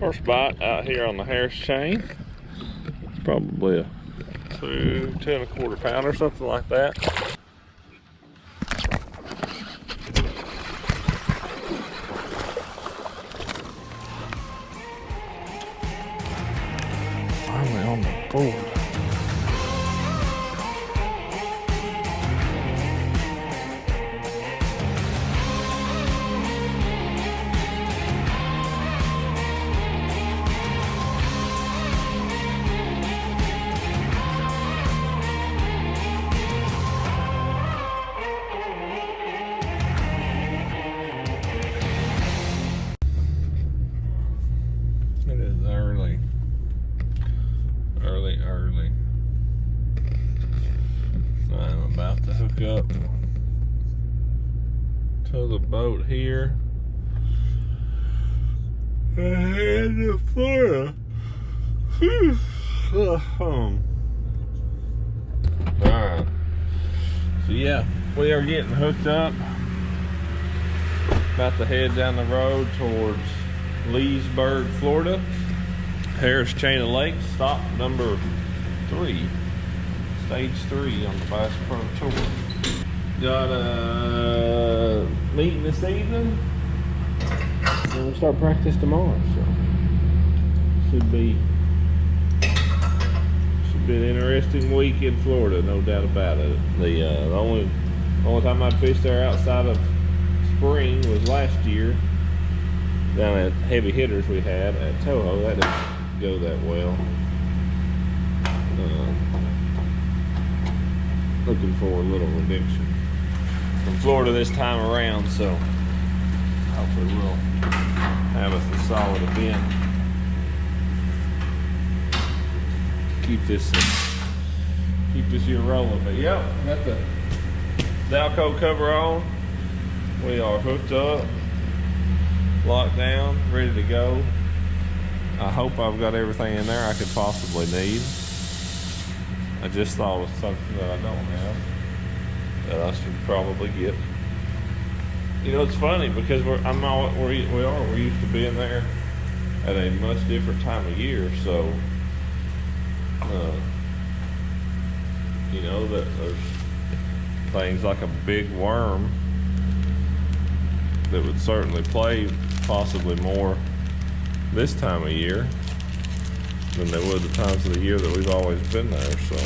First bite out here on the Harris chain. It's probably a 2 1/4 pounder, something like that. Finally on the board. It is early. I'm about to hook up to the boat here. And head to Florida. Alright. So yeah, we are getting hooked up. About to head down the road towards Leesburg, Florida. Harris Chain of Lakes, stop number 3. Stage 3 on the Bass Pro Tour. Got a meeting this evening. And we'll start practice tomorrow, so should be an interesting week in Florida, no doubt about it. The only time I fished there outside of spring was last year down at Heavy Hitters we had at Toho. That didn't go that well. Looking for a little redemption from Florida this time around, so hopefully we'll have us a solid event. Keep this year rolling. But yep, got the Dalco cover on. We are hooked up, locked down, ready to go. I hope I've got everything in there I could possibly need. I just thought it was something that I don't have that I should probably get. You know, it's funny because we're used to being there at a much different time of year, so you know that there's things like a big worm that would certainly play possibly more this time of year than they would the times of the year that we've always been there. So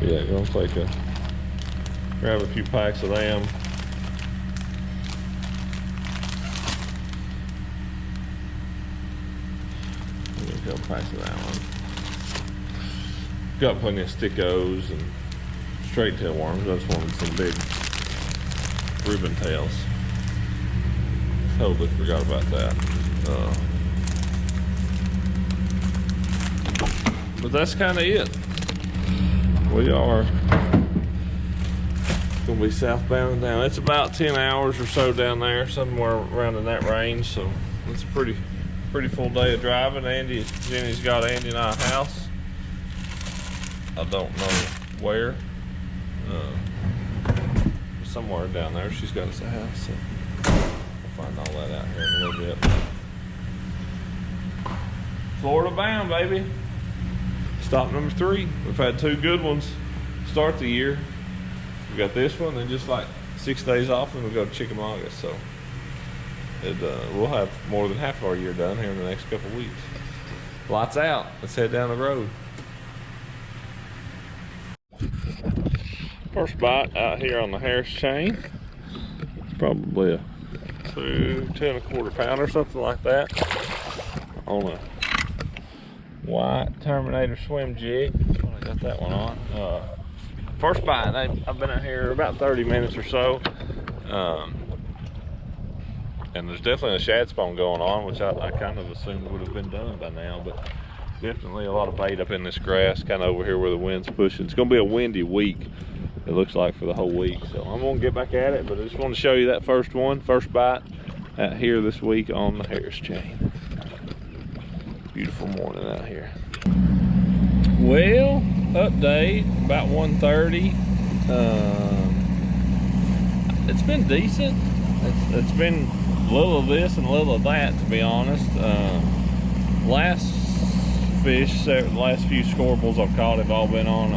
yeah, gonna grab a few packs of them. Packs of that one. Got plenty of stickos and straight tail worms. I just wanted some big ribbon tails. Totally forgot about that. But that's kind of it. We are gonna be southbound down. It's about 10 hours or so down there, somewhere around in that range. So it's a pretty full day of driving. Jenny's got Andy and I a house. I don't know where. Somewhere down there she's got us a house. So we'll find all that out here in a little bit. Florida bound, baby. Stop number 3. We've had 2 good ones start the year. We got this one, and just like 6 days off, and we'll go to Chickamauga. So we'll have more than half of our year done here in the next couple weeks. Lights out. Let's head down the road. First bite out here on the Harris chain. It's probably a 2 1/4 pounder, something like that, on a white Terminator swim jig. I got that one on. First bite. I've been out here about 30 minutes or so. And there's definitely a shad spawn going on, which I kind of assumed would have been done by now, but definitely a lot of bait up in this grass, kind of over here where the wind's pushing. It's going to be a windy week, it looks like, for the whole week. So I'm going to get back at it, but I just want to show you that first bite out here this week on the Harris chain. Beautiful morning out here. Well, update, about 1:30. It's been decent. It's been little of this and a little of that, to be honest. Last few scorables I've caught have all been on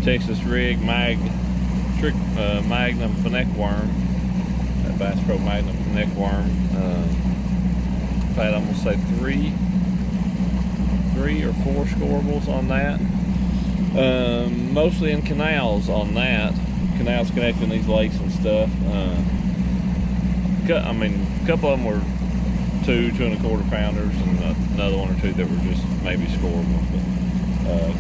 Texas rig Magnum Fennec worm, Bass Pro Magnum Fennec worm. I've had, I'm gonna say three or four scorables on that. Mostly in canals on that. Canals connecting these lakes and stuff. I mean, a couple of them were 2 1/4 pounders, and another one or two that were just maybe scorables. But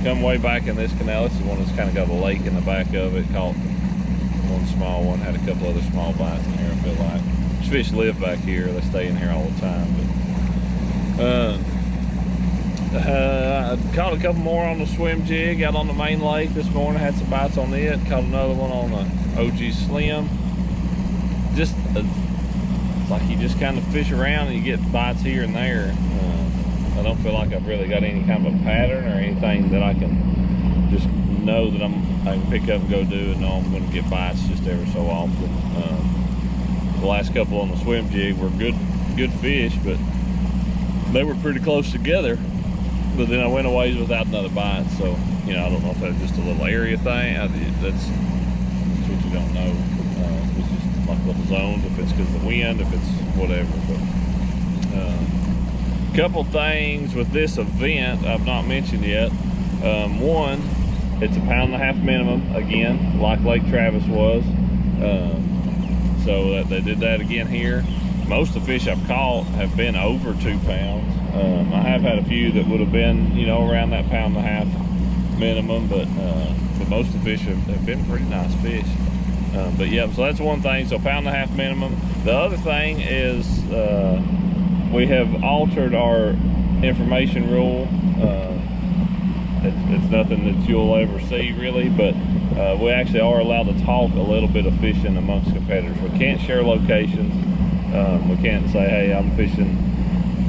come way back in this canal, this is one that's kind of got a lake in the back of it. Caught one small one, had a couple other small bites in here. I feel like these fish live back here; they stay in here all the time. But I caught a couple more on the swim jig out on the main lake this morning. Had some bites on it. Caught another one on the OG Slim. Just it's like you just kind of fish around and you get bites here and there. I don't feel like I've really got any kind of a pattern or anything that I can just know that I can pick up and go do and know I'm going to get bites just every so often. The last couple on the swim jig were good fish, but they were pretty close together. But then I went a ways without another bite, so you know, I don't know if that's just a little area thing. That's what you don't know. If it's just like little zones, if it's because of the wind, if it's whatever. But couple things with this event I've not mentioned yet. One, it's 1.5 pound minimum again, like Lake Travis was. So that they did that again here. Most of the fish I've caught have been over 2 pounds. I have had a few that would have been, you know, around that 1.5 pound minimum, but most of the fish have been pretty nice fish. But yeah, so that's one thing. So 1.5 pound minimum. The other thing is we have altered our information rule. It's nothing that you'll ever see really, but we actually are allowed to talk a little bit of fishing amongst competitors. We can't share locations. We can't say, hey, I'm fishing,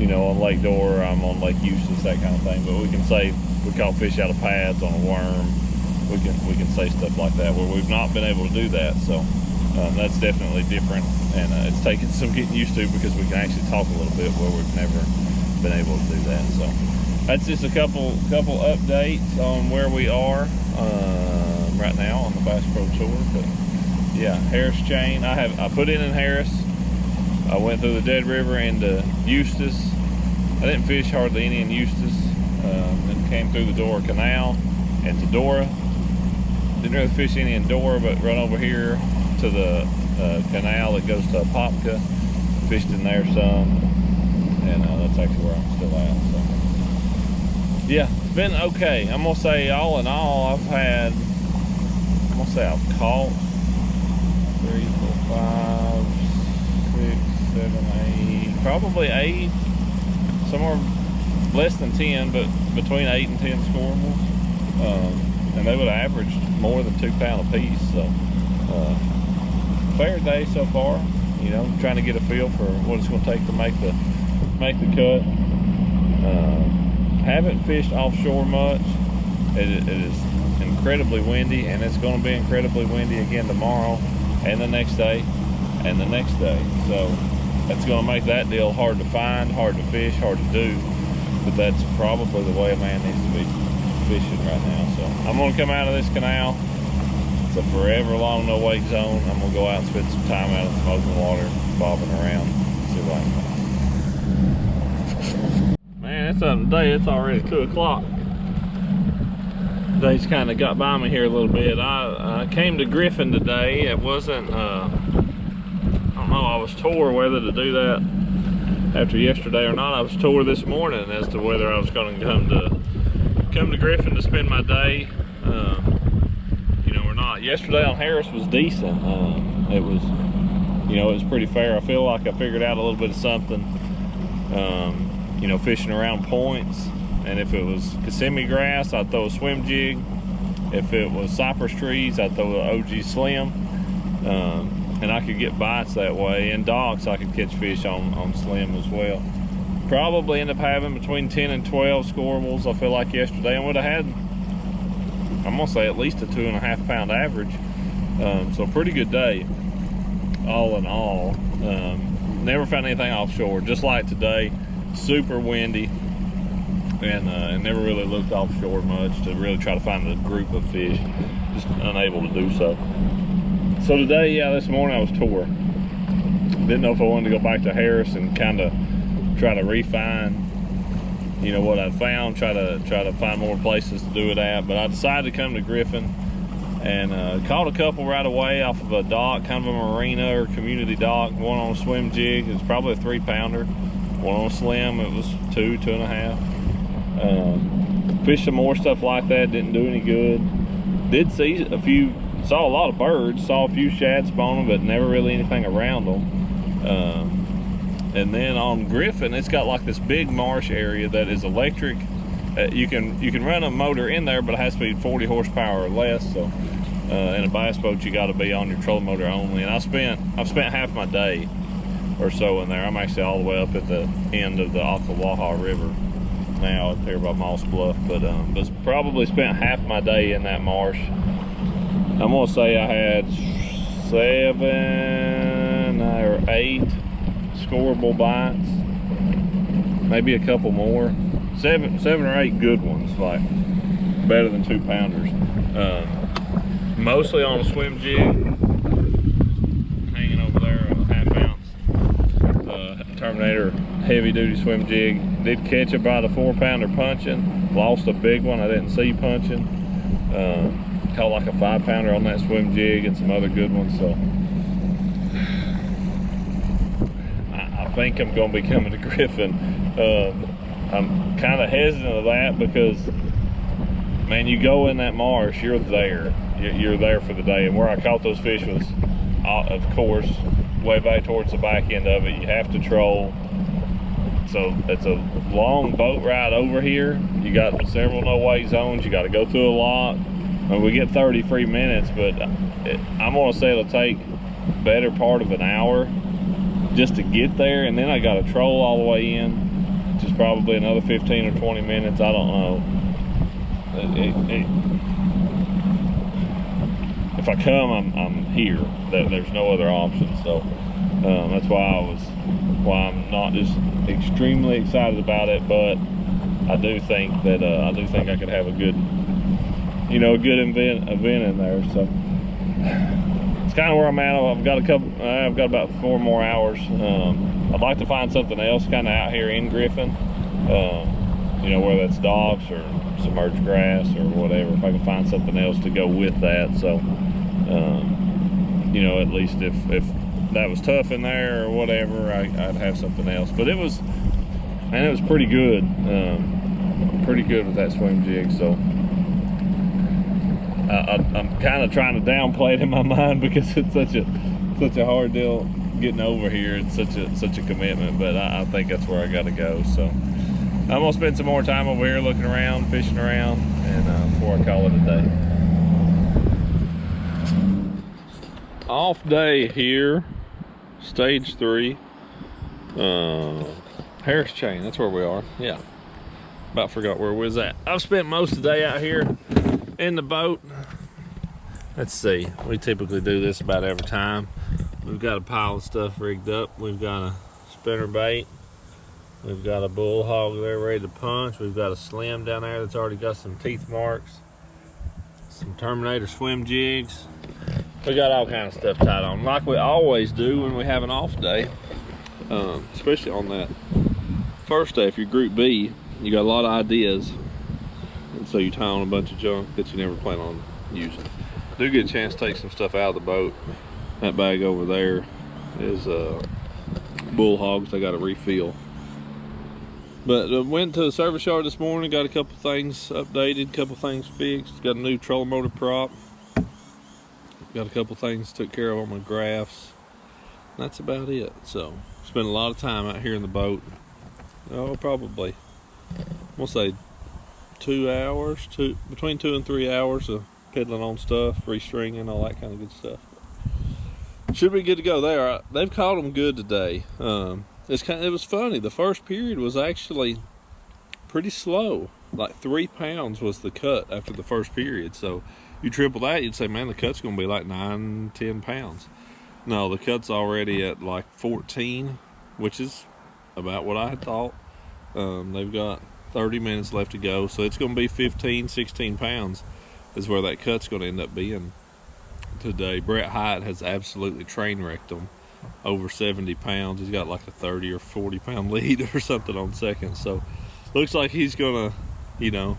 you know, on Lake Dora, I'm on Lake Eustis, that kind of thing. But we can say we caught fish out of pads on a worm. We can say stuff like that, where we've not been able to do that. So that's definitely different, and it's taken some getting used to, because we can actually talk a little bit where we've never been able to do that. So that's just a couple updates on where we are right now on the Bass Pro Tour. But yeah, Harris chain. I put in Harris. I went through the Dead River into Eustis. I didn't fish hardly any in Eustis. Then came through the Dora Canal into Dora. Didn't really fish any in Dora, but run over here to the canal that goes to Apopka. Fished in there some, and that's actually where I'm still at. So yeah, it's been okay. I'm gonna say all in all, I've caught 3, 4, 5, 6, 7, 8, probably 8, somewhere less than 10, but between 8 and 10 scorables. And they would have averaged more than 2 pounds a piece. So fair day so far. You know, trying to get a feel for what it's going to take to make the cut. Haven't fished offshore much. It is incredibly windy, and it's going to be incredibly windy again tomorrow, and the next day, and the next day. So that's going to make that deal hard to find, hard to fish, hard to do. But that's probably the way a man needs to be fishing right now. So I'm going to come out of this canal. It's a forever long no wake zone. I'm going to go out and spend some time out in some open water, bobbing around, see what I can find. Man, it's up today. It's already 2 o'clock. Day's kind of got by me here a little bit. I came to Griffin today. It wasn't, I don't know, I was tore whether to do that after yesterday or not. I was tore this morning as to whether I was going to come to Griffin to spend my day, you know, or not. Yesterday on Harris was decent. It was, you know, it was pretty fair. I feel like I figured out a little bit of something, you know, fishing around points. And if it was Kissimmee grass, I'd throw a swim jig. If it was cypress trees, I'd throw an OG Slim. And I could get bites that way. And docks, I could catch fish on Slim as well. Probably end up having between 10 and 12 scorables, I feel like, yesterday. And would have had, I'm going to say, at least a 2.5 pound average. So a pretty good day, all in all. never found anything offshore. Just like today, super windy, and never really looked offshore much to really try to find a group of fish. Just unable to do so. So today, yeah, this morning I was tore. Didn't know if I wanted to go back to Harris and kind of try to refine, you know, what I found, try to find more places to do it at. But I decided to come to Griffin and caught a couple right away off of a dock, kind of a marina or community dock. One on a swim jig, it's probably a 3-pounder. One on a slim, it was 2.5. Fished some more stuff like that, didn't do any good. Did see saw a lot of birds, saw a few shad spawn them, but never really anything around them. And then on Griffin, it's got like this big marsh area that is electric. You can run a motor in there, but it has to be 40 horsepower or less. So in a bass boat, you got to be on your trolling motor only. And I've spent half my day or so in there. I'm actually all the way up at the end of the Ocklawaha River now, up there by Moss Bluff. But probably spent half my day in that marsh. I'm gonna say I had 7 or 8 scoreable bites, maybe a couple more. 7 or 8 good ones, like better than 2-pounders. Mostly on a swim jig, hanging over there, a 1/2 ounce Terminator heavy duty swim jig. Did catch about a 4-pounder punching, lost a big one I didn't see punching. Caught like a 5-pounder on that swim jig and some other good ones. So I think I'm going to be coming to Griffin. I'm kind of hesitant of that because, man, you go in that marsh, you're there. You're there for the day. And where I caught those fish was, of course, way back towards the back end of it. You have to troll. So it's a long boat ride over here. You got several no-wake zones. You got to go through a lot. We get 30 free minutes, but I'm gonna say it'll take better part of an hour just to get there, and then I got to troll all the way in, which is probably another 15 or 20 minutes. I don't know. If I come, I'm here. There's no other option. So that's why I'm not just extremely excited about it, but I do think that I could have a good event in there. So it's kind of where I'm at. I've got about 4 more hours. I'd like to find something else kind of out here in Griffin, whether that's docks or submerged grass or whatever. If I can find something else to go with that. So at least if that was tough in there or whatever, I'd have something else. But it was pretty good. Pretty good with that swim jig. So I'm kind of trying to downplay it in my mind because it's such a hard deal getting over here. It's such a commitment, but I think that's where I got to go. So I'm gonna spend some more time over here looking around, fishing around, and before I call it a day. Off day here, stage 3, Harris Chain. That's where we are. Yeah, about forgot where we was at. I've spent most of the day out here in the boat. Let's see, we typically do this about every time. We've got a pile of stuff rigged up. We've got a spinner bait, we've got a bullhog there ready to punch, we've got a slim down there that's already got some teeth marks, some Terminator swim jigs. We got all kinds of stuff tied on, like we always do when we have an off day, especially on that first day. If you're Group B, you got a lot of ideas, and so you tie on a bunch of junk that you never plan on using. Do get a chance to take some stuff out of the boat. That bag over there is bullhogs I got to refill. But went to the service yard this morning, got a couple things updated, a couple things fixed, got a new trolling motor prop, got a couple things took care of on my graphs. That's about it. So spent a lot of time out here in the boat. Oh, probably, we'll say 2 hours, between 2 and 3 hours of piddling on stuff, restringing, all that kind of good stuff. Should be good to go. They've caught them good today. It was funny. The first period was actually pretty slow. Like 3 pounds was the cut after the first period. So you triple that, you'd say, man, the cut's gonna be like 9-10 pounds. No, the cut's already at like 14, which is about what I had thought. They've got 30 minutes left to go, so it's going to be 15, 16 pounds is where that cut's going to end up being today. Brett Hyatt has absolutely train wrecked them over 70 pounds. He's got like a 30 or 40 pound lead or something on second, so looks like he's going to, you know,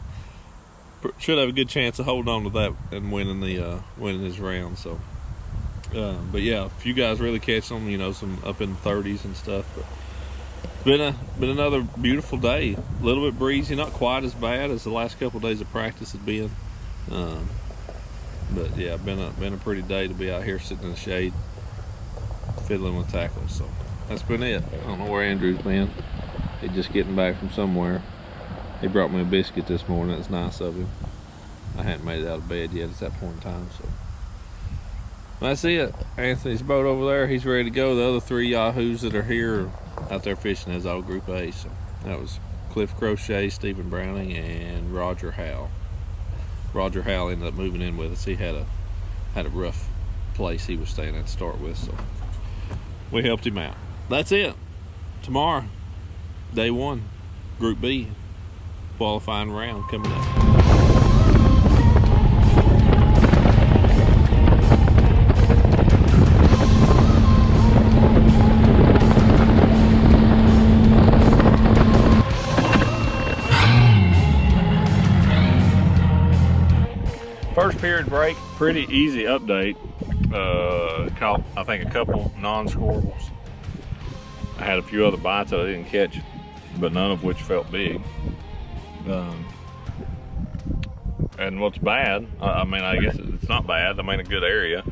should have a good chance of holding on to that and winning his round. So but yeah, if you guys really catch them, you know, some up in the 30s and stuff. But been another beautiful day. A little bit breezy, not quite as bad as the last couple of days of practice had been. But yeah, been a pretty day to be out here sitting in the shade, fiddling with tackles. So that's been it. I don't know where Andrew's been. He's just getting back from somewhere. He brought me a biscuit this morning. It's nice of him. I hadn't made it out of bed yet at that point in time. So that's it. Anthony's boat over there. He's ready to go. The other 3 Yahoos that are here are out there fishing as all Group A. So that was Cliff Crochet, Stephen Browning, and Roger Howell. Roger Howell ended up moving in with us. He had a rough place he was staying at to start with, so we helped him out. That's it. Tomorrow, day 1, Group B, qualifying round coming up. First period break, pretty easy update. Caught, I think, a couple non-scorables. I had a few other bites that I didn't catch, but none of which felt big. And what's bad, I mean, I guess it's not bad. I mean, a good area.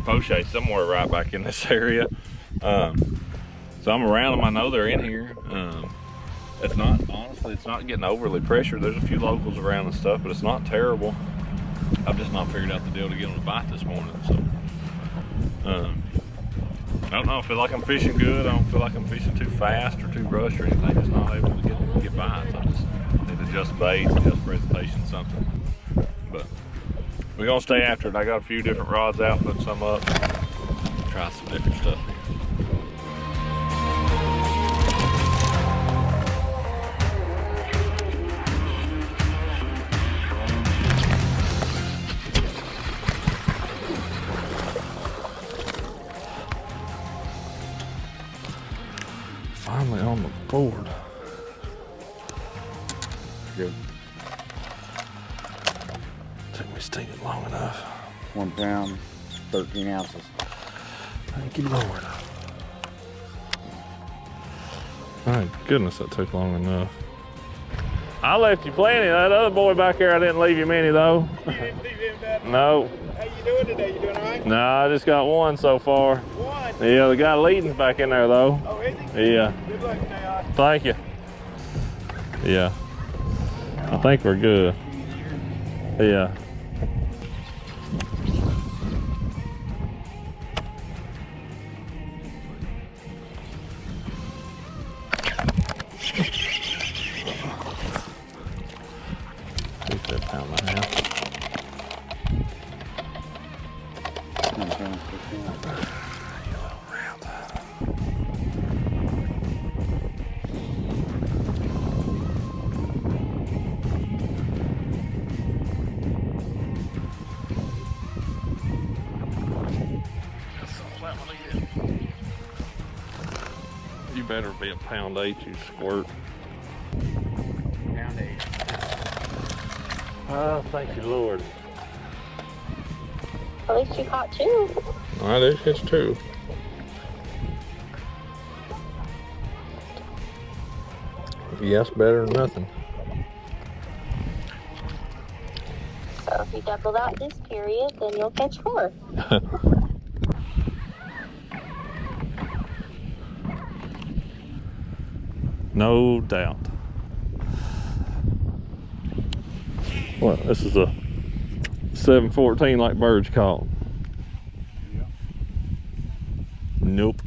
Poche somewhere right back in this area. So I'm around them. I know they're in here. It's not, honestly, it's not getting overly pressured. There's a few locals around and stuff, but it's not terrible. I've just not figured out the deal to get them to bite this morning. So I don't know. I feel like I'm fishing good. I don't feel like I'm fishing too fast or too rushed or anything. Just not able to get bites. I just need to adjust baits, adjust presentation, something. But we're gonna stay after it. I got a few different rods out, put some up, try some different stuff here. Finally on the board. Good. Took me stinking long enough. 1 pound, 13 ounces. Thank you, Lord. My goodness, that took long enough. I left you plenty. That other boy back there, I didn't leave you many though. You didn't leave him that? No. How you doing today? You doing all right? No, I just got one so far. One? Yeah, the guy leading's back in there though. Oh, is he? Yeah. Good luck today, Austin. Thank you. Yeah. I think we're good. Yeah. Take that pound and a half. You better be a pound 8, you squirt. Pound 8. Oh, thank you, Lord. At least you caught 2. I did catch 2. Yes, better than nothing. So if you double that this period, then you'll catch 4. No doubt. Well, this is a 714 like Bird's caught. Yeah. Nope.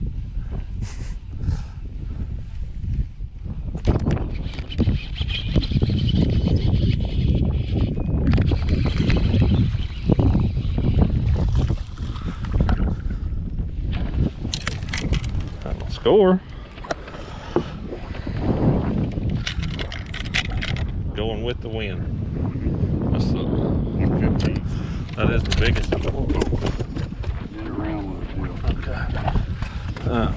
Score. going with the wind. That's the, 115. that is the biggest. Been around with it too. Okay.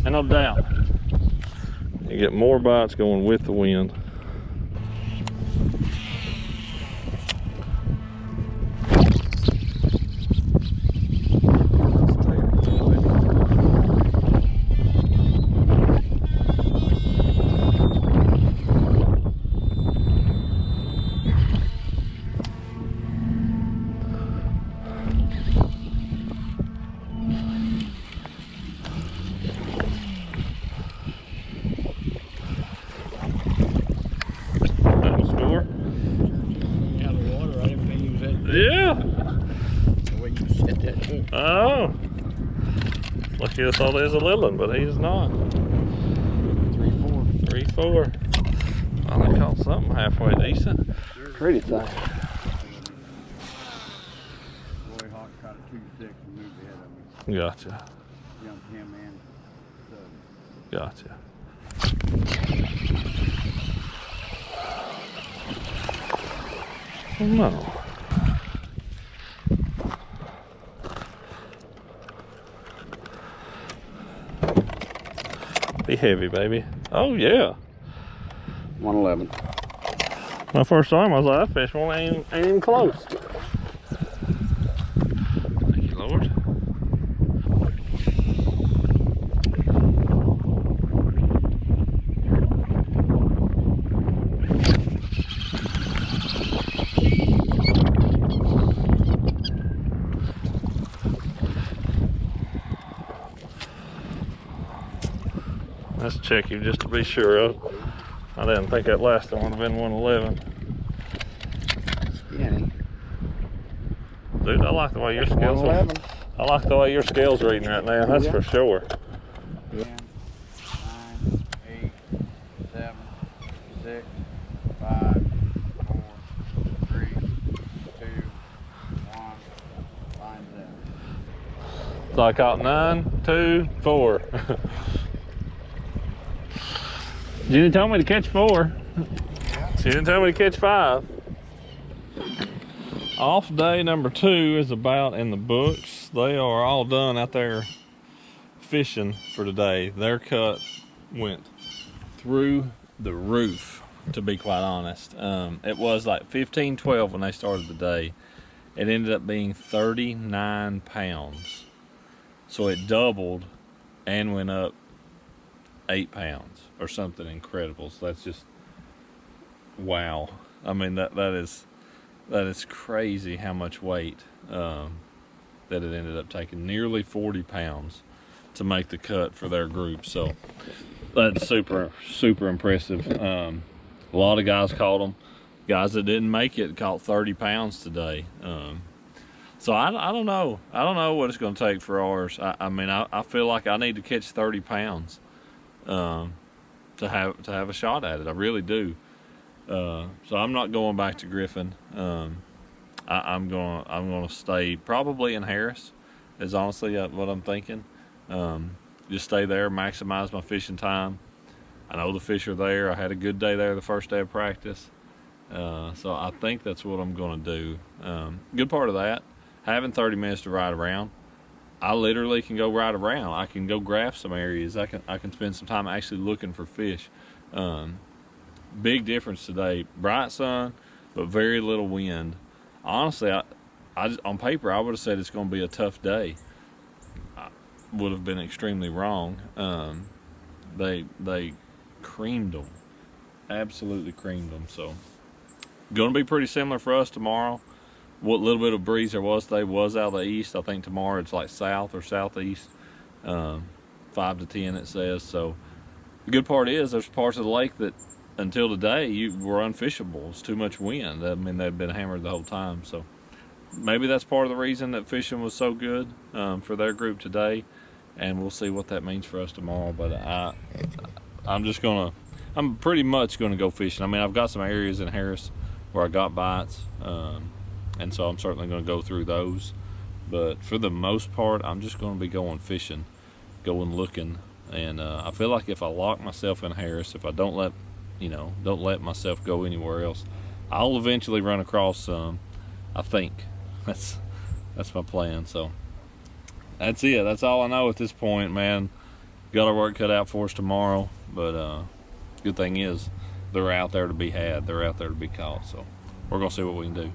And no doubt, you get more bites going with the wind. Yeah. The way you said that too. Oh. Lucky I thought he was a little one, but he's not. 3-4. 3-4. Oh, they caught something halfway decent. Pretty thing. Roy Hawk caught a 2-6 and moved ahead of me. Gotcha. Jumped him and Gotcha. Oh, no. Be heavy, baby. Oh, yeah. 111. My first time, I was like, that fish won't ain't even close. Thank you, Lord. Let's check him just to be sure. I didn't think that last one would have been 111. Skinny. Dude, I like the way your scales are. 111. I like the way your scales reading right now, that's for sure. 10, 9, 8, 7, 6, 5, 4, 3, 2, 1. Lines out. So I caught 9, 2, 4. You didn't tell me to catch 4. So you didn't tell me to catch 5. Off day number 2 is about in the books. They are all done out there fishing for today. Their cut went through the roof, to be quite honest. It was like 15-12 when they started the day. It ended up being 39 pounds. So it doubled and went up 8 pounds or something incredible. So that's just wow. I mean, that is crazy how much weight that it ended up taking. Nearly 40 pounds to make the cut for their group. So that's super impressive. A lot of guys caught them. Guys that didn't make it caught 30 pounds today. So I don't know. I don't know what it's going to take for ours. I mean, I feel like I need to catch 30 pounds to have a shot at it. I really do. So I'm not going back to Griffin. I'm gonna stay probably in Harris. Is honestly what I'm thinking. Just stay there, maximize my fishing time. I know the fish are there. I had a good day there the first day of practice. So I think that's what I'm gonna do. Good part of that, having 30 minutes to ride around. I literally can go ride around. I can go graph some areas. I can spend some time actually looking for fish. Big difference today. Bright sun, but very little wind. Honestly, I on paper I would have said it's going to be a tough day. I would have been extremely wrong. They creamed them, absolutely creamed them. So going to be pretty similar for us tomorrow. What little bit of breeze there was today was out of the east. I think tomorrow it's like south or southeast, 5 to 10 it says. So the good part is there's parts of the lake that until today were unfishable. It's too much wind. I mean, they've been hammered the whole time. So maybe that's part of the reason that fishing was so good for their group today, and we'll see what that means for us tomorrow. But I'm pretty much gonna go fishing. I mean, I've got some areas in Harris where I got bites, and so I'm certainly gonna go through those. But for the most part, I'm just gonna be going fishing, going looking. And I feel like if I lock myself in Harris, if I don't let you know, don't let myself go anywhere else. I'll eventually run across some, I think. That's my plan. So that's it. That's all I know at this point, man. Got our work cut out for us tomorrow, but good thing is they're out there to be had. They're out there to be caught. So we're gonna see what we can do.